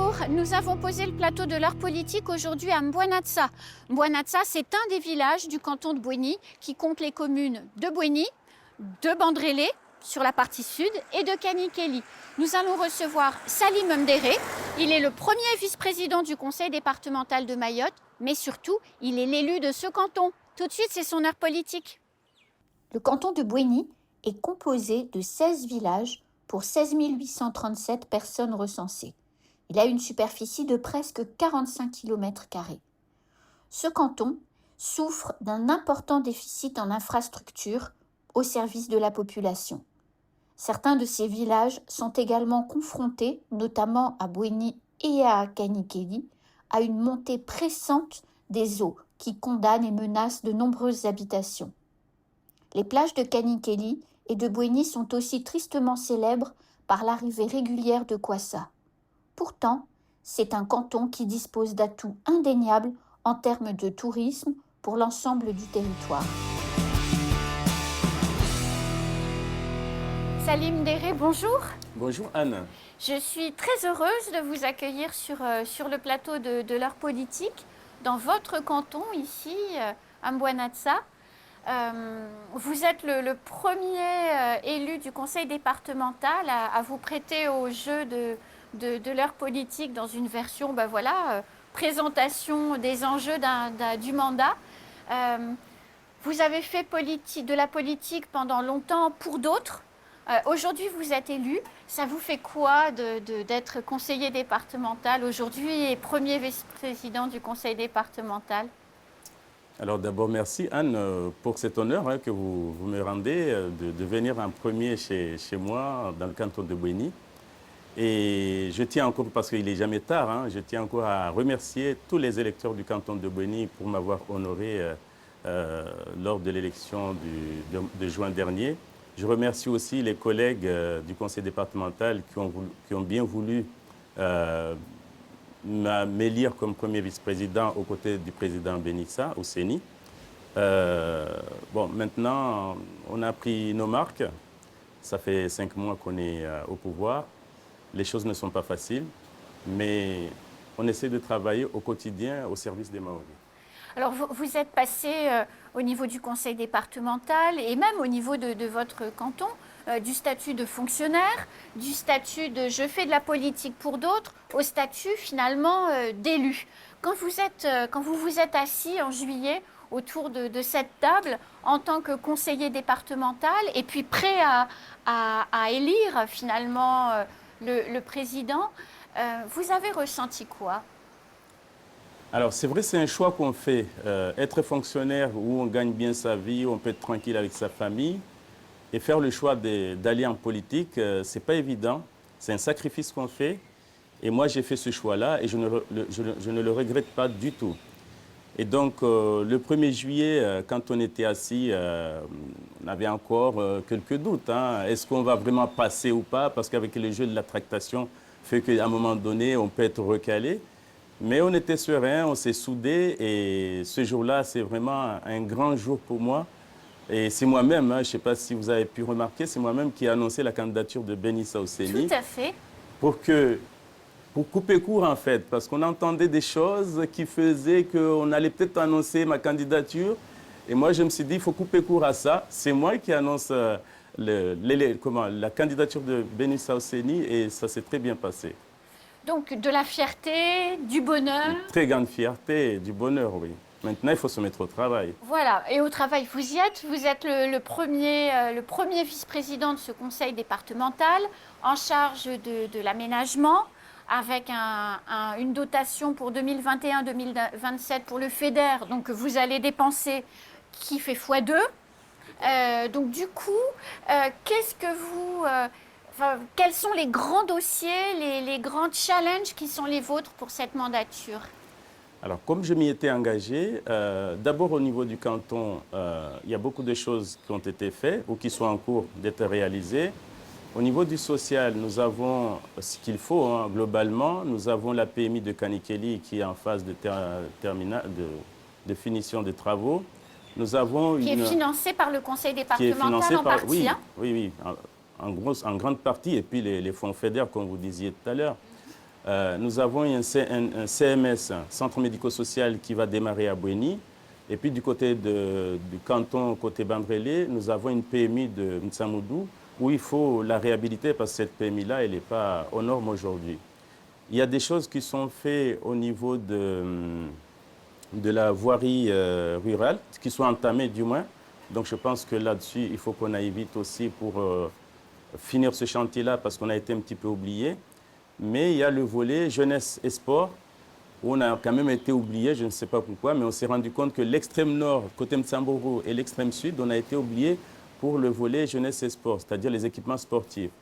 Bonjour, nous avons posé le plateau de l'heure politique aujourd'hui à Mbouanatsa. Mbouanatsa, c'est un des villages du canton de Bouéni qui compte les communes de Bouéni, de Bandrélé sur la partie sud et de Kanikeli. Nous allons recevoir Salim Mdéré. Il est le premier vice-président du conseil départemental de Mayotte, mais surtout, il est l'élu de ce canton. Tout de suite, c'est son heure politique. Le canton de Bouéni est composé de 16 villages pour 16 837 personnes recensées. Il a une superficie de presque 45 km². Ce canton souffre d'un important déficit en infrastructures au service de la population. Certains de ces villages sont également confrontés, notamment à Bouéni et à Kanikeli, à une montée pressante des eaux qui condamne et menace de nombreuses habitations. Les plages de Kanikeli et de Bouéni sont aussi tristement célèbres par l'arrivée régulière de Kwassa. Pourtant, c'est un canton qui dispose d'atouts indéniables en termes de tourisme pour l'ensemble du territoire. Salim Mdéré, bonjour. Bonjour Anne. Je suis très heureuse de vous accueillir sur le plateau de l'heure politique dans votre canton, ici, à Mbouanatsa. Vous êtes le premier élu du conseil départemental à vous prêter au jeu de l'heure politique dans une version, présentation des enjeux du mandat. Vous avez fait de la politique pendant longtemps pour d'autres. Aujourd'hui, vous êtes élu. Ça vous fait quoi d'être conseiller départemental aujourd'hui et premier vice-président du conseil départemental ? Alors d'abord, merci Anne pour cet honneur que vous me rendez de venir en premier chez moi dans le canton de Bouéni. Et je tiens encore, parce qu'il n'est jamais tard, je tiens encore à remercier tous les électeurs du canton de Bouéni pour m'avoir honoré lors de l'élection de juin dernier. Je remercie aussi les collègues du conseil départemental qui ont bien voulu m'élire comme premier vice-président aux côtés du président Benissa Ouseni. Maintenant, on a pris nos marques. Ça fait 5 mois qu'on est au pouvoir. Les choses ne sont pas faciles, mais on essaie de travailler au quotidien au service des Maoris. Alors, vous êtes passé au niveau du conseil départemental et même au niveau de votre canton, du statut de fonctionnaire, du statut de « je fais de la politique pour d'autres » au statut finalement d'élu. Quand vous vous êtes assis en juillet autour de cette table en tant que conseiller départemental et puis prêt à élire finalement le président, vous avez ressenti quoi ? Alors, c'est vrai, c'est un choix qu'on fait. Être fonctionnaire où on gagne bien sa vie, où on peut être tranquille avec sa famille, et faire le choix d'aller en politique, ce n'est pas évident. C'est un sacrifice qu'on fait. Et moi, j'ai fait ce choix-là et je ne le regrette pas du tout. Et donc, le 1er juillet, quand on était assis, on avait encore quelques doutes. Est-ce qu'on va vraiment passer ou pas? Parce qu'avec le jeu de la tractation, fait qu'à un moment donné, on peut être recalé. Mais on était serein, on s'est soudés et ce jour-là, c'est vraiment un grand jour pour moi. Et c'est moi-même, je ne sais pas si vous avez pu remarquer, c'est moi-même qui ai annoncé la candidature de Benissa Ouseni. Tout à fait. Pour couper court en fait, parce qu'on entendait des choses qui faisaient qu'on allait peut-être annoncer ma candidature. Et moi, je me suis dit, il faut couper court à ça. C'est moi qui annonce la candidature de Benissa Ouseni et ça s'est très bien passé. Donc, de la fierté, du bonheur. Une très grande fierté, du bonheur, oui. Maintenant, il faut se mettre au travail. Voilà, et au travail, vous y êtes. Vous êtes le premier vice-président de ce conseil départemental en charge de l'aménagement, avec une dotation pour 2021-2027 pour le FEDER, donc vous allez dépenser, qui fait x2. Donc, du coup, quels sont les grands dossiers, les grands challenges qui sont les vôtres pour cette mandature ? Alors, comme je m'y étais engagé, d'abord au niveau du canton, il y a beaucoup de choses qui ont été faites ou qui sont en cours d'être réalisées. Au niveau du social, nous avons ce qu'il faut globalement. Nous avons la PMI de Kanikeli qui est en phase de finition des travaux. Nous avons qui est financée par le conseil départemental en partie. Oui, en grande partie. Et puis les fonds FEDER, comme vous disiez tout à l'heure. Nous avons un CMS, un centre médico-social, qui va démarrer à Bouéni. Et puis du côté du canton, côté Bandrélé, nous avons une PMI de M'Tsamoudou où il faut la réhabiliter parce que cette PMI-là, elle n'est pas aux normes aujourd'hui. Il y a des choses qui sont faites au niveau de la voirie rurale, qui sont entamées du moins. Donc je pense que là-dessus, il faut qu'on aille vite aussi pour finir ce chantier-là parce qu'on a été un petit peu oublié. Mais il y a le volet jeunesse et sport où on a quand même été oublié, je ne sais pas pourquoi, mais on s'est rendu compte que l'extrême nord, côté M'Tsamboro, et l'extrême sud, on a été oublié pour le volet jeunesse et sport, c'est-à-dire les équipements sportifs.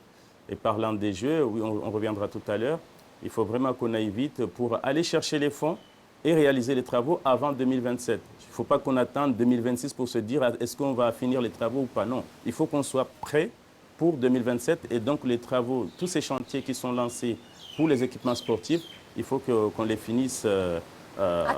Et parlant des jeux, oui, on reviendra tout à l'heure, il faut vraiment qu'on aille vite pour aller chercher les fonds et réaliser les travaux avant 2027. Il ne faut pas qu'on attende 2026 pour se dire est-ce qu'on va finir les travaux ou pas. Non, il faut qu'on soit prêt pour 2027 et donc les travaux, tous ces chantiers qui sont lancés pour les équipements sportifs, il faut qu'on les finisse à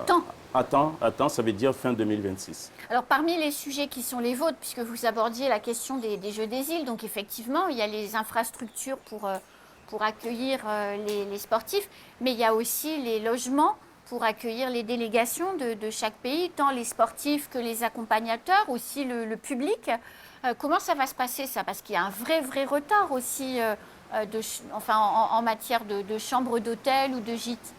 temps, ça veut dire fin 2026. Alors, parmi les sujets qui sont les vôtres, puisque vous abordiez la question des Jeux des îles, donc effectivement, il y a les infrastructures pour accueillir les sportifs, mais il y a aussi les logements pour accueillir les délégations de chaque pays, tant les sportifs que les accompagnateurs, aussi le public. Comment ça va se passer, ça? Parce qu'il y a un vrai retard aussi en matière de chambres d'hôtel ou de gîtes.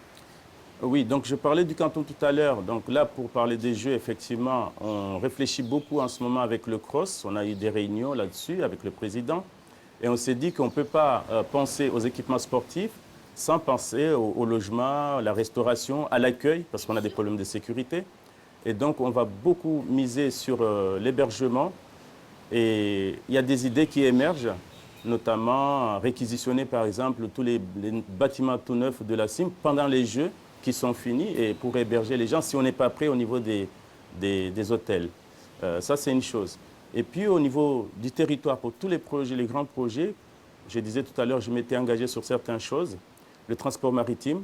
Oui, donc je parlais du canton tout à l'heure. Donc là, pour parler des Jeux, effectivement, on réfléchit beaucoup en ce moment avec le CROSS. On a eu des réunions là-dessus avec le président. Et on s'est dit qu'on ne peut pas penser aux équipements sportifs sans penser au logement, à la restauration, à l'accueil, parce qu'on a des problèmes de sécurité. Et donc, on va beaucoup miser sur l'hébergement. Et il y a des idées qui émergent, notamment réquisitionner, par exemple, tous les bâtiments tout neufs de la CIM pendant les Jeux qui sont finis et pour héberger les gens si on n'est pas prêt au niveau des hôtels. Ça, c'est une chose. Et puis, au niveau du territoire, pour tous les projets, les grands projets, je disais tout à l'heure, je m'étais engagé sur certaines choses. Le transport maritime,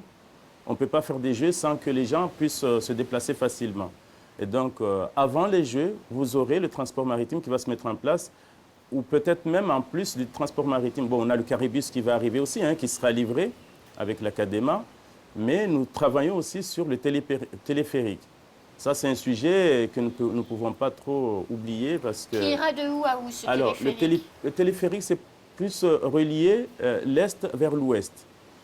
on ne peut pas faire des Jeux sans que les gens puissent se déplacer facilement. Et donc, avant les Jeux, vous aurez le transport maritime qui va se mettre en place, ou peut-être même en plus du transport maritime. Bon, on a le Caribus qui va arriver aussi, qui sera livré avec l'Académa, mais nous travaillons aussi sur le téléphérique. Ça, c'est un sujet que nous ne pouvons pas trop oublier parce que... Qui ira de où à où, ce alors, téléphérique? le téléphérique, c'est plus relié l'Est vers l'Ouest.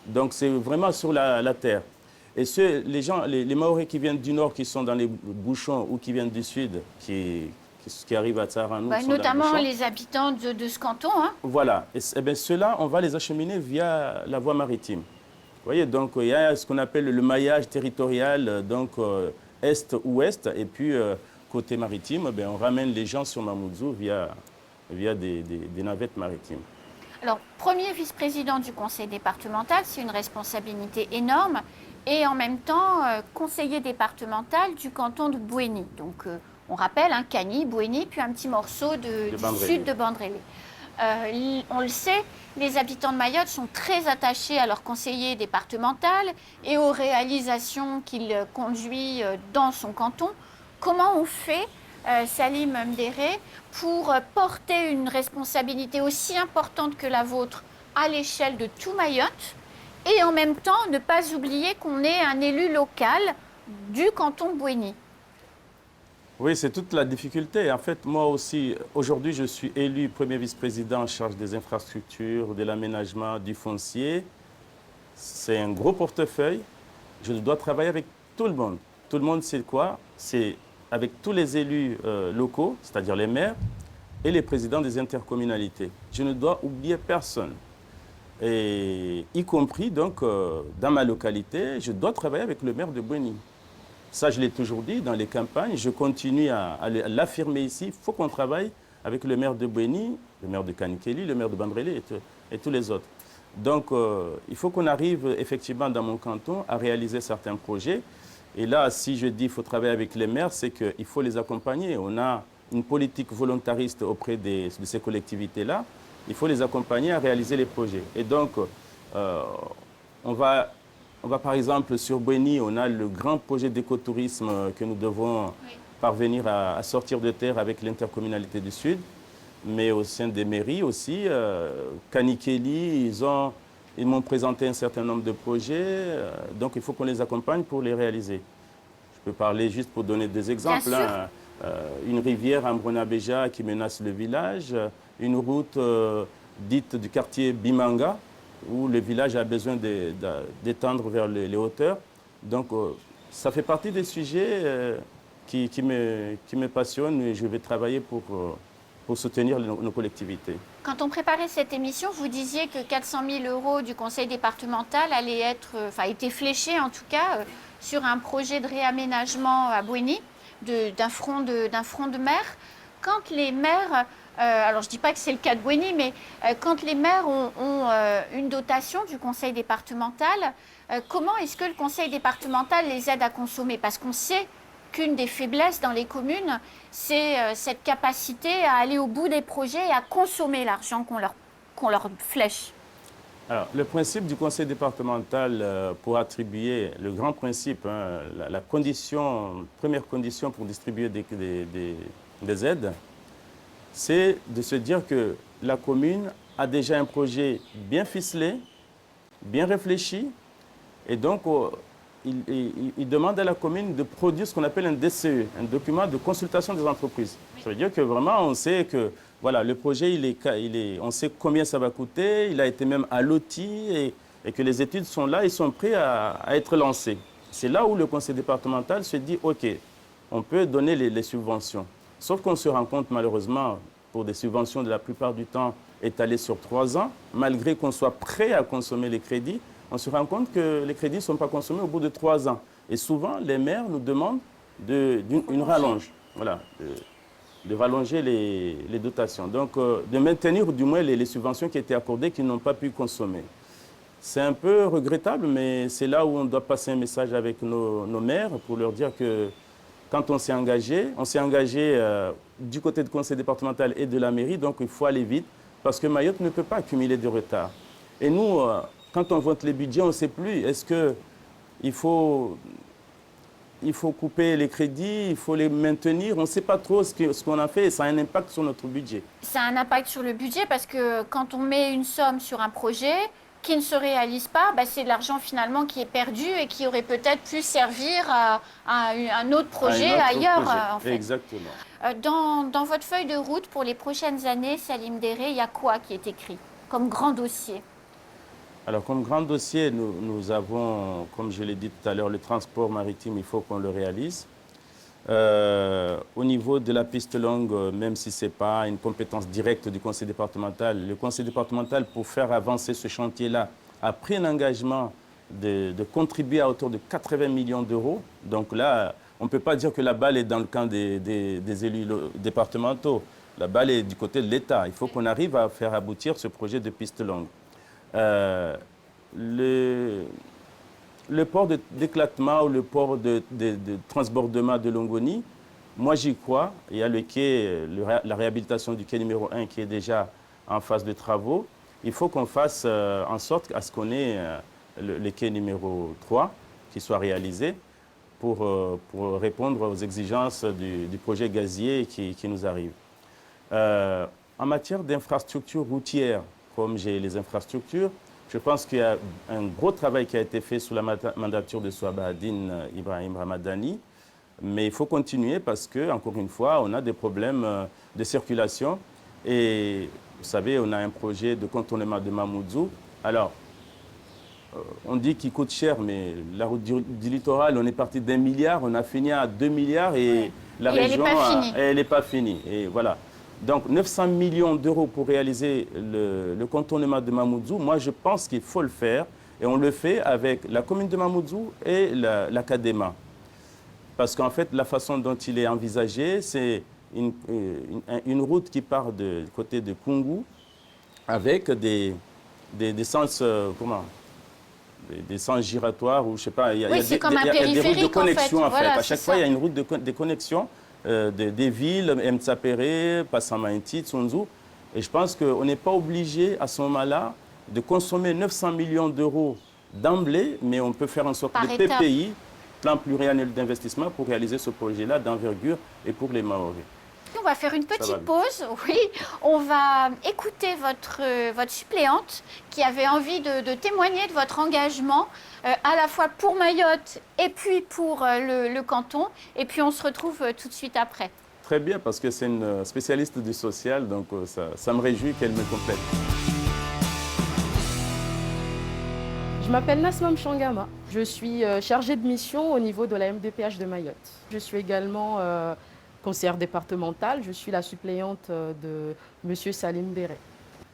Donc, c'est vraiment sur la terre. Et les gens, les Mahorais qui viennent du nord, qui sont dans les bouchons, ou qui viennent du sud, qui arrivent à Tsaranou, notamment les habitants de ce canton. Voilà. Et bien, ceux-là, on va les acheminer via la voie maritime. Vous voyez, donc il y a ce qu'on appelle le maillage territorial, donc est-ouest, et puis côté maritime, on ramène les gens sur Mamoudzou via des navettes maritimes. Alors, premier vice-président du conseil départemental, c'est une responsabilité énorme, et en même temps conseiller départemental du canton de Bouéni. Donc, on rappelle, Cagny, Bouéni, puis un petit morceau du sud de Bandrélé. On le sait, les habitants de Mayotte sont très attachés à leur conseiller départemental et aux réalisations qu'il conduit dans son canton. Comment on fait, Salim Mdéré, pour porter une responsabilité aussi importante que la vôtre à l'échelle de tout Mayotte et en même temps ne pas oublier qu'on est un élu local du canton de Bouéni? Oui, c'est toute la difficulté. En fait, moi aussi, aujourd'hui, je suis élu premier vice-président en charge des infrastructures, de l'aménagement, du foncier. C'est un gros portefeuille. Je dois travailler avec tout le monde. Tout le monde, c'est quoi? C'est avec tous les élus locaux, c'est-à-dire les maires, et les présidents des intercommunalités. Je ne dois oublier personne. Et y compris, donc, dans ma localité, je dois travailler avec le maire de Bouéni. Ça, je l'ai toujours dit dans les campagnes. Je continue à l'affirmer ici. Il faut qu'on travaille avec le maire de Bouéni, le maire de Kanikeli, le maire de Bandrélé et tous les autres. Donc, il faut qu'on arrive effectivement dans mon canton à réaliser certains projets. Et là, si je dis qu'il faut travailler avec les maires, c'est qu'il faut les accompagner. On a une politique volontariste auprès de ces collectivités-là. Il faut les accompagner à réaliser les projets. Et donc, on va par exemple, sur Bouéni, on a le grand projet d'écotourisme que nous devons parvenir à sortir de terre avec l'intercommunalité du Sud, mais au sein des mairies aussi. Kanikeli, ils ont ils m'ont présenté un certain nombre de projets, donc il faut qu'on les accompagne pour les réaliser. Je peux parler juste pour donner des exemples. Une rivière à Mbona-Béja qui menace le village, une route dite du quartier Bimanga, où le village a besoin d'étendre vers les hauteurs. Donc, ça fait partie des sujets qui me passionnent et je vais travailler pour soutenir nos collectivités. Quand on préparait cette émission, vous disiez que 400 000 € du conseil départemental allaient être, étaient fléchés en tout cas, sur un projet de réaménagement à Bouéni, d'un front de mer. Quand les maires, alors je ne dis pas que c'est le cas de Bouéni, mais quand les maires ont une dotation du conseil départemental, comment est-ce que le conseil départemental les aide à consommer? Parce qu'on sait qu'une des faiblesses dans les communes, c'est cette capacité à aller au bout des projets et à consommer l'argent qu'on leur flèche. Alors, le principe du conseil départemental pour attribuer, le grand principe, hein, la première condition pour distribuer des aides, c'est de se dire que la commune a déjà un projet bien ficelé, bien réfléchi, et donc il demande à la commune de produire ce qu'on appelle un DCE, un document de consultation des entreprises. Ça veut dire que vraiment on sait que voilà, le projet, on sait combien ça va coûter, il a été même alloti et que les études sont là, ils sont prêts à être lancés. C'est là où le conseil départemental se dit, OK, on peut donner les subventions. Sauf qu'on se rend compte malheureusement, pour des subventions de la plupart du temps étalées sur 3 ans, malgré qu'on soit prêt à consommer les crédits, on se rend compte que les crédits ne sont pas consommés au bout de 3 ans. Et souvent, les maires nous demandent une rallonge, voilà, de rallonger les dotations. Donc, de maintenir du moins les subventions qui étaient accordées, qu'ils n'ont pas pu consommer. C'est un peu regrettable, mais c'est là où on doit passer un message avec nos maires pour leur dire que quand on s'est engagé du côté du conseil départemental et de la mairie, donc il faut aller vite parce que Mayotte ne peut pas accumuler de retard. Et nous, quand on vote les budgets, on ne sait plus. Est-ce qu'il faut couper les crédits, il faut les maintenir? On ne sait pas trop ce qu'on a fait et ça a un impact sur notre budget. Ça a un impact sur le budget parce que quand on met une somme sur un projet qui ne se réalise pas, c'est de l'argent finalement qui est perdu et qui aurait peut-être pu servir à un autre projet ailleurs. En fait. Exactement. Dans votre feuille de route pour les prochaines années, Salim Déré, il y a quoi qui est écrit comme grand dossier? Alors, comme grand dossier, nous avons, comme je l'ai dit tout à l'heure, le transport maritime, il faut qu'on le réalise. Au niveau de la piste longue, même si ce n'est pas une compétence directe du conseil départemental, le conseil départemental, pour faire avancer ce chantier-là, a pris un engagement de contribuer à hauteur de 80 millions d'euros. Donc là, on ne peut pas dire que la balle est dans le camp des élus départementaux. La balle est du côté de l'État. Il faut qu'on arrive à faire aboutir ce projet de piste longue. Le port d'éclatement ou le port de transbordement de Longoni, moi j'y crois. Il y a le quai, la réhabilitation du quai numéro 1 qui est déjà en phase de travaux. Il faut qu'on fasse en sorte à ce qu'on ait le quai numéro 3 qui soit réalisé pour répondre aux exigences du projet gazier qui nous arrive. En matière d'infrastructures routières, comme j'ai les infrastructures, je pense qu'il y a un gros travail qui a été fait sous la mandature de Souabahadine Ibrahim Ramadani. Mais il faut continuer parce que, encore une fois, on a des problèmes de circulation. Et vous savez, on a un projet de contournement de Mamoudzou. Alors, on dit qu'il coûte cher, mais la route du littoral, on est parti d'1 milliard, on a fini à 2 milliards et la région, elle n'est pas finie. Et voilà. Donc 900 millions d'euros pour réaliser le contournement de Mamoudzou, moi je pense qu'il faut le faire et on le fait avec la commune de Mamoudzou et la CADEMA. Parce qu'en fait, la façon dont il est envisagé, c'est une route qui part du côté de Koungou avec des sens, des sens giratoires ou je sais pas, il y a des routes de connexion en fait. À chaque fois, il y a une route de connexion. Des villes, Mtsapere, Passamainti, Tsunzu. Et je pense qu'on n'est pas obligé à ce moment-là de consommer 900 millions d'euros d'emblée, mais on peut faire en sorte de PPI, plan pluriannuel d'investissement, pour réaliser ce projet-là d'envergure et pour les Maoris. On va faire une Ça va petite vite. pause, oui. On va écouter votre suppléante qui avait envie de témoigner de votre engagement, à la fois pour Mayotte et puis pour le canton. Et puis on se retrouve tout de suite après. Très bien, parce que c'est une spécialiste du social, donc ça me réjouit qu'elle me complète. Je m'appelle Nasmam Changama. Je suis chargée de mission au niveau de la MDPH de Mayotte. Je suis également conseillère départementale. Je suis la suppléante de Monsieur Salim Béré.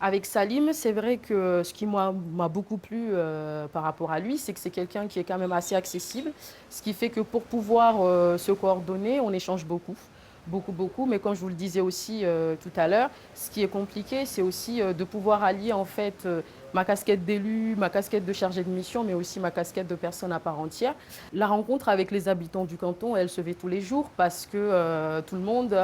Avec Salim, c'est vrai que ce qui m'a beaucoup plu par rapport à lui, c'est que c'est quelqu'un qui est quand même assez accessible. Ce qui fait que pour pouvoir se coordonner, on échange beaucoup. Beaucoup, mais comme je vous le disais aussi tout à l'heure, ce qui est compliqué, c'est aussi de pouvoir allier en fait ma casquette d'élu, ma casquette de chargé de mission, mais aussi ma casquette de personne à part entière. La rencontre avec les habitants du canton, elle se fait tous les jours parce que tout le monde,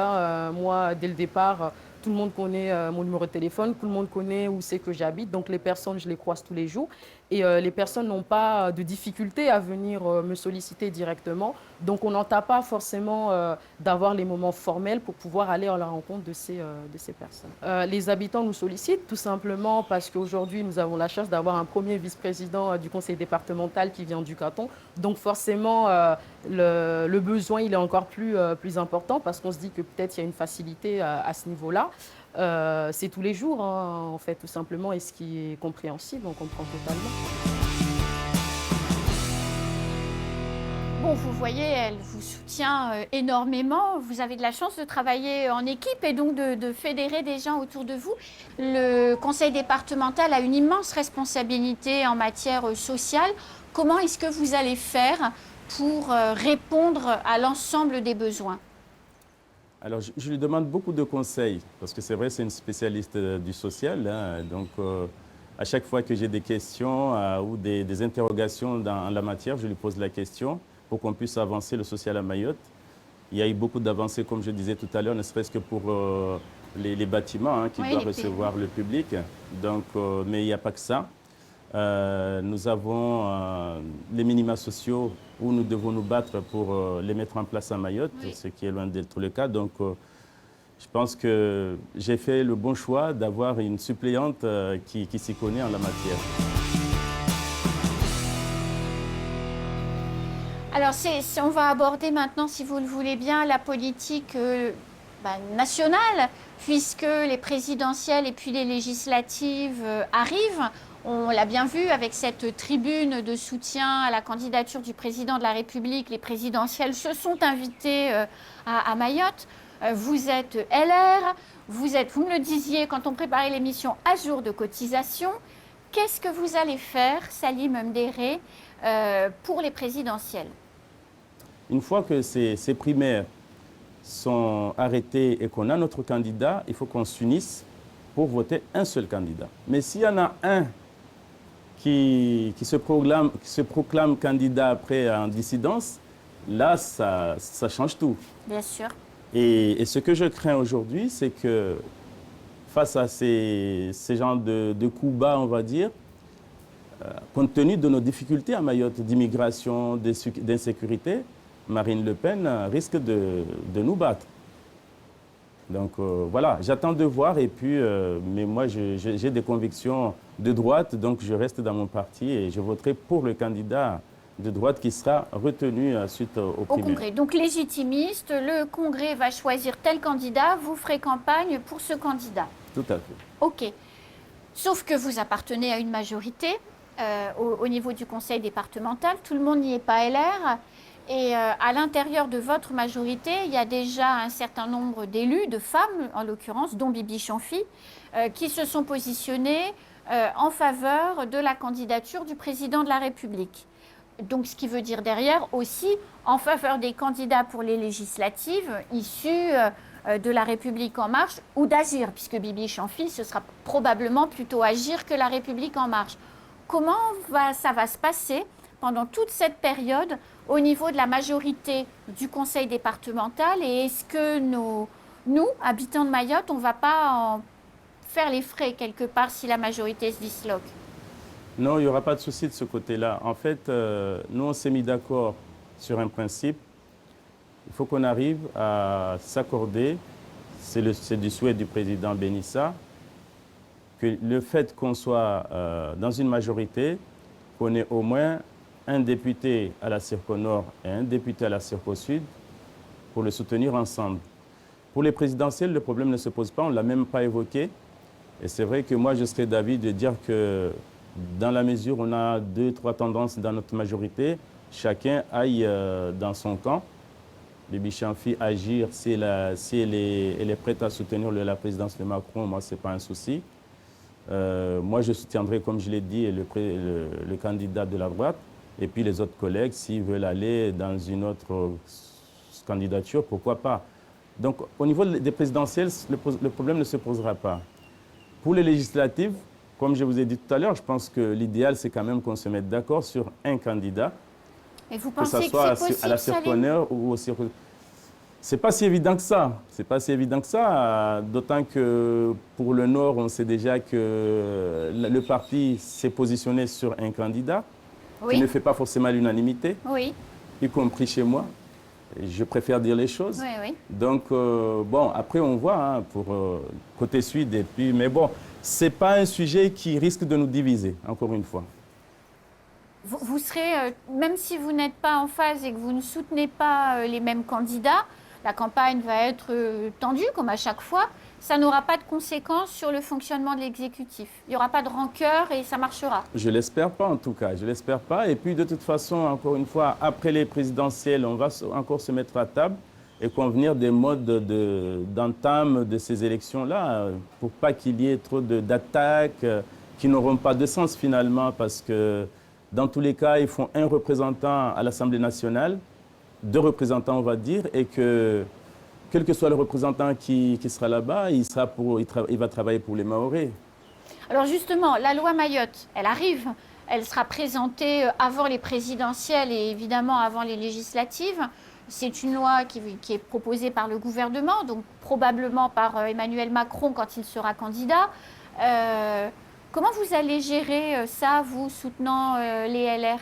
moi dès le départ, tout le monde connaît mon numéro de téléphone, tout le monde connaît où c'est que j'habite, donc les personnes, je les croise tous les jours. Et les personnes n'ont pas de difficulté à venir me solliciter directement. Donc on n'entend pas forcément d'avoir les moments formels pour pouvoir aller à la rencontre de ces personnes. Les habitants nous sollicitent tout simplement parce qu'aujourd'hui, nous avons la chance d'avoir un premier vice-président du conseil départemental qui vient du canton. Donc forcément, le besoin il est encore plus important parce qu'on se dit que peut-être il y a une facilité à ce niveau-là. C'est tous les jours, hein, en fait, tout simplement, et ce qui est compréhensible, on comprend totalement. Bon, vous voyez, elle vous soutient énormément. Vous avez de la chance de travailler en équipe et donc de fédérer des gens autour de vous. Le conseil départemental a une immense responsabilité en matière sociale. Comment est-ce que vous allez faire pour répondre à l'ensemble des besoins? Alors, je lui demande beaucoup de conseils, parce que c'est vrai, c'est une spécialiste du social. Hein, donc, à chaque fois que j'ai des questions ou des interrogations dans la matière, je lui pose la question pour qu'on puisse avancer le social à Mayotte. Il y a eu beaucoup d'avancées, comme je disais tout à l'heure, ne serait-ce que pour les bâtiments qui doivent recevoir le public. Donc, mais il n'y a pas que ça. Nous avons les minima sociaux où nous devons nous battre pour les mettre en place à Mayotte, ce qui est loin d'être le cas. Donc, je pense que j'ai fait le bon choix d'avoir une suppléante qui s'y connaît en la matière. Alors, on va aborder maintenant, si vous le voulez bien, la politique nationale, puisque les présidentielles et puis les législatives arrivent. On l'a bien vu avec cette tribune de soutien à la candidature du président de la République. Les présidentielles se sont invitées à Mayotte. Vous êtes LR, vous me le disiez quand on préparait l'émission, à jour de cotisation. Qu'est-ce que vous allez faire, Salim Mdéré, pour les présidentielles? Une fois que ces primaires sont arrêtées et qu'on a notre candidat, il faut qu'on s'unisse pour voter un seul candidat. Mais s'il y en a un qui se proclame candidat après en dissidence, là, ça change tout. Bien sûr. Et ce que je crains aujourd'hui, c'est que face à ces genres de coups bas, on va dire, compte tenu de nos difficultés à Mayotte d'immigration, d'insécurité, Marine Le Pen risque de nous battre. Donc voilà, j'attends de voir et puis, mais moi j'ai des convictions de droite, donc je reste dans mon parti et je voterai pour le candidat de droite qui sera retenu suite au primaire. Au Congrès, donc légitimiste, le Congrès va choisir tel candidat, vous ferez campagne pour ce candidat. Tout à fait. Ok, sauf que vous appartenez à une majorité au niveau du conseil départemental, tout le monde n'y est pas LR. Et à l'intérieur de votre majorité, il y a déjà un certain nombre d'élus, de femmes en l'occurrence, dont Bibi Chamfi, qui se sont positionnés en faveur de la candidature du président de la République. Donc ce qui veut dire derrière aussi en faveur des candidats pour les législatives issus de la République en marche ou d'Agir, puisque Bibi Chamfi, ce sera probablement plutôt Agir que la République en marche. Comment ça va se passer pendant toute cette période au niveau de la majorité du conseil départemental et est-ce que nous, habitants de Mayotte, on ne va pas en faire les frais quelque part si la majorité se disloque? Non, il n'y aura pas de souci de ce côté-là. En fait, nous, on s'est mis d'accord sur un principe. Il faut qu'on arrive à s'accorder c'est du souhait du président Benissa, que le fait qu'on soit dans une majorité, qu'on ait au moins un député à la Circo Nord et un député à la Circo Sud pour le soutenir ensemble. Pour les présidentielles, le problème ne se pose pas, on ne l'a même pas évoqué. Et c'est vrai que moi, je serais d'avis de dire que dans la mesure où on a 2-3 tendances dans notre majorité, chacun aille dans son camp. Bibi Chamfi agir si elle est prête à soutenir la présidence de Macron, moi, ce n'est pas un souci. Moi, je soutiendrai, comme je l'ai dit, le candidat de la droite. Et puis les autres collègues, s'ils veulent aller dans une autre candidature, pourquoi pas. Donc, au niveau des présidentielles, le problème ne se posera pas. Pour les législatives, comme je vous ai dit tout à l'heure, je pense que l'idéal, c'est quand même qu'on se mette d'accord sur un candidat. Et vous pensez que ce soit c'est possible, à la Circo Nord ou au Circo... C'est pas si évident que ça. C'est pas si évident que ça, d'autant que pour le Nord, on sait déjà que le parti s'est positionné sur un candidat qui ne fait pas forcément l'unanimité, y compris chez moi. Je préfère dire les choses. Oui, oui. Donc, bon, après, on voit hein, pour côté Sud. Et puis, mais bon, ce n'est pas un sujet qui risque de nous diviser, encore une fois. Vous serez, même si vous n'êtes pas en phase et que vous ne soutenez pas les mêmes candidats, la campagne va être tendue, comme à chaque fois. Ça n'aura pas de conséquences sur le fonctionnement de l'exécutif. Il n'y aura pas de rancœur et ça marchera. Je ne l'espère pas, en tout cas. Je ne l'espère pas. Et puis, de toute façon, encore une fois, après les présidentielles, on va encore se mettre à table et convenir des modes d'entame de ces élections-là pour pas qu'il y ait trop d'attaques qui n'auront pas de sens, finalement, parce que dans tous les cas, ils font un représentant à l'Assemblée nationale, 2 représentants, on va dire, et que quel que soit le représentant qui sera là-bas, il va travailler pour les Mahorais. Alors justement, la loi Mayotte, elle arrive, elle sera présentée avant les présidentielles et évidemment avant les législatives. C'est une loi qui est proposée par le gouvernement, donc probablement par Emmanuel Macron quand il sera candidat. Comment vous allez gérer ça, vous, soutenant les LR ?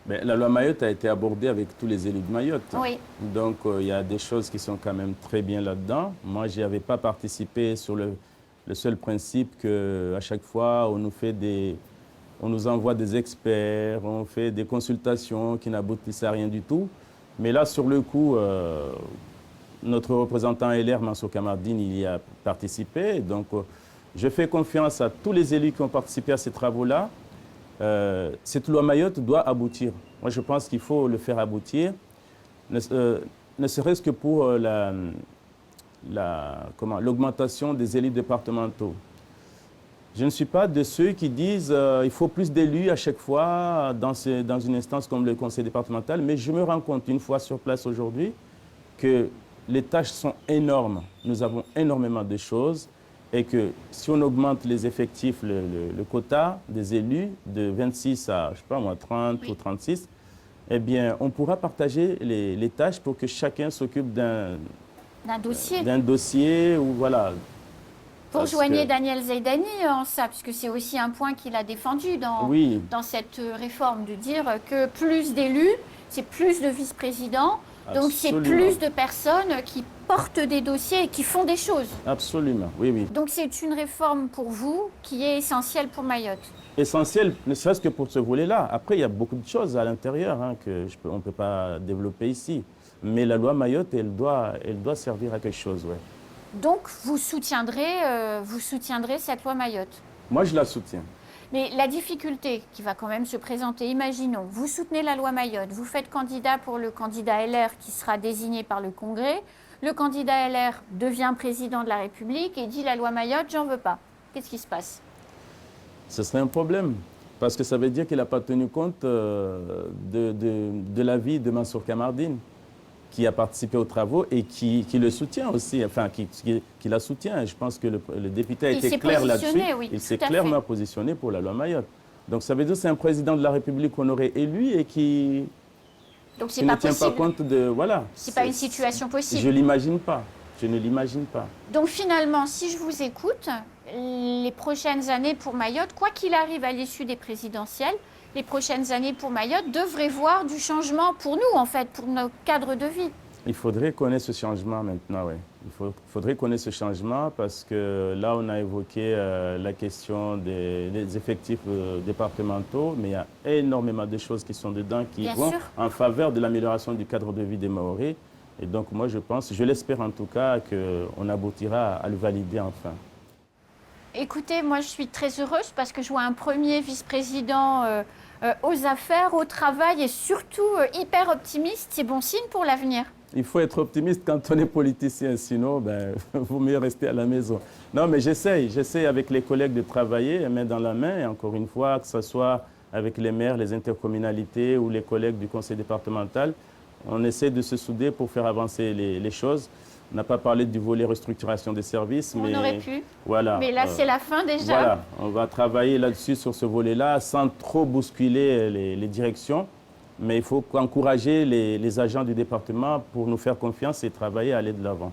Mais la loi Mayotte a été abordée avec tous les élus de Mayotte. Oui. Donc, il y a des choses qui sont quand même très bien là-dedans. Moi, je n'y avais pas participé sur le seul principe qu'à chaque fois, on nous envoie des experts, on fait des consultations qui n'aboutissent à rien du tout. Mais là, sur le coup, notre représentant LR, Mansour Kamardine, il y a participé. Donc, je fais confiance à tous les élus qui ont participé à ces travaux-là. Cette loi Mayotte doit aboutir. Moi, je pense qu'il faut le faire aboutir, ne serait-ce que pour l'augmentation des élus départementaux. Je ne suis pas de ceux qui disent qu'il faut plus d'élus à chaque fois dans une instance comme le conseil départemental, mais je me rends compte une fois sur place aujourd'hui que les tâches sont énormes. Nous avons énormément de choses. Et que si on augmente les effectifs, le quota des élus de 26 à, je sais pas moi, 30 ou 36, eh bien, on pourra partager les tâches pour que chacun s'occupe d'un dossier ou voilà. Vous rejoignez Daniel Zaidani en ça, puisque c'est aussi un point qu'il a défendu dans cette réforme, de dire que plus d'élus, c'est plus de vice-présidents, donc c'est plus de personnes qui portent des dossiers et qui font des choses. Absolument, oui, oui. Donc c'est une réforme pour vous qui est essentielle pour Mayotte. Essentielle, ne serait-ce que pour ce volet-là. Après, il y a beaucoup de choses à l'intérieur qu'on ne peut pas développer ici. Mais la loi Mayotte, elle doit servir à quelque chose, ouais. Donc vous soutiendrez cette loi Mayotte? Moi, je la soutiens. Mais la difficulté qui va quand même se présenter, imaginons, vous soutenez la loi Mayotte, vous faites candidat pour le candidat LR qui sera désigné par le Congrès, le candidat LR devient président de la République et dit la loi Mayotte, j'en veux pas. Qu'est-ce qui se passe? Ce serait un problème, parce que ça veut dire qu'il n'a pas tenu compte de l'avis de Mansour Kamardine, qui a participé aux travaux et qui le soutient aussi, enfin qui la soutient. Je pense que le député a été clair là-dessus. Oui, il s'est clairement positionné pour la loi Mayotte. Donc ça veut dire que c'est un président de la République qu'on aurait élu et qui ne tient pas compte de... Voilà. C'est pas une situation possible. Je ne l'imagine pas. Je ne l'imagine pas. Donc finalement, si je vous écoute, les prochaines années pour Mayotte, quoi qu'il arrive à l'issue des présidentielles, les prochaines années pour Mayotte devraient voir du changement pour nous, en fait, pour nos cadres de vie. Il faudrait qu'on ait ce changement maintenant, oui. faudrait qu'on ait ce changement parce que là, on a évoqué la question des effectifs départementaux, mais il y a énormément de choses qui sont dedans qui vont en faveur de l'amélioration du cadre de vie des Mahorais. Et donc, moi, je l'espère en tout cas, qu'on aboutira à le valider enfin. Écoutez, moi, je suis très heureuse parce que je vois un premier vice-président aux affaires, au travail et surtout hyper optimiste. C'est bon signe pour l'avenir. Il faut être optimiste quand on est politicien, sinon, il vaut mieux rester à la maison. Non, mais j'essaie avec les collègues de travailler main dans la main, et encore une fois, que ce soit avec les maires, les intercommunalités ou les collègues du conseil départemental, on essaie de se souder pour faire avancer les choses. On n'a pas parlé du volet restructuration des services, on aurait pu. Voilà, mais là, c'est la fin déjà. Voilà, on va travailler là-dessus, sur ce volet-là, sans trop bousculer les directions. Mais il faut encourager les agents du département pour nous faire confiance et travailler à aller de l'avant.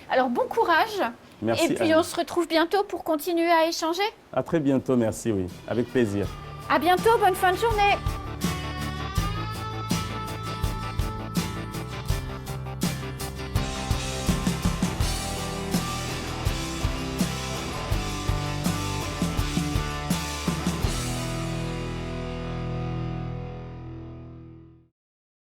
Alors, bon courage. Merci. Et puis, Anne. on se retrouve bientôt pour continuer à échanger. À très bientôt, merci, oui. Avec plaisir. À bientôt, bonne fin de journée.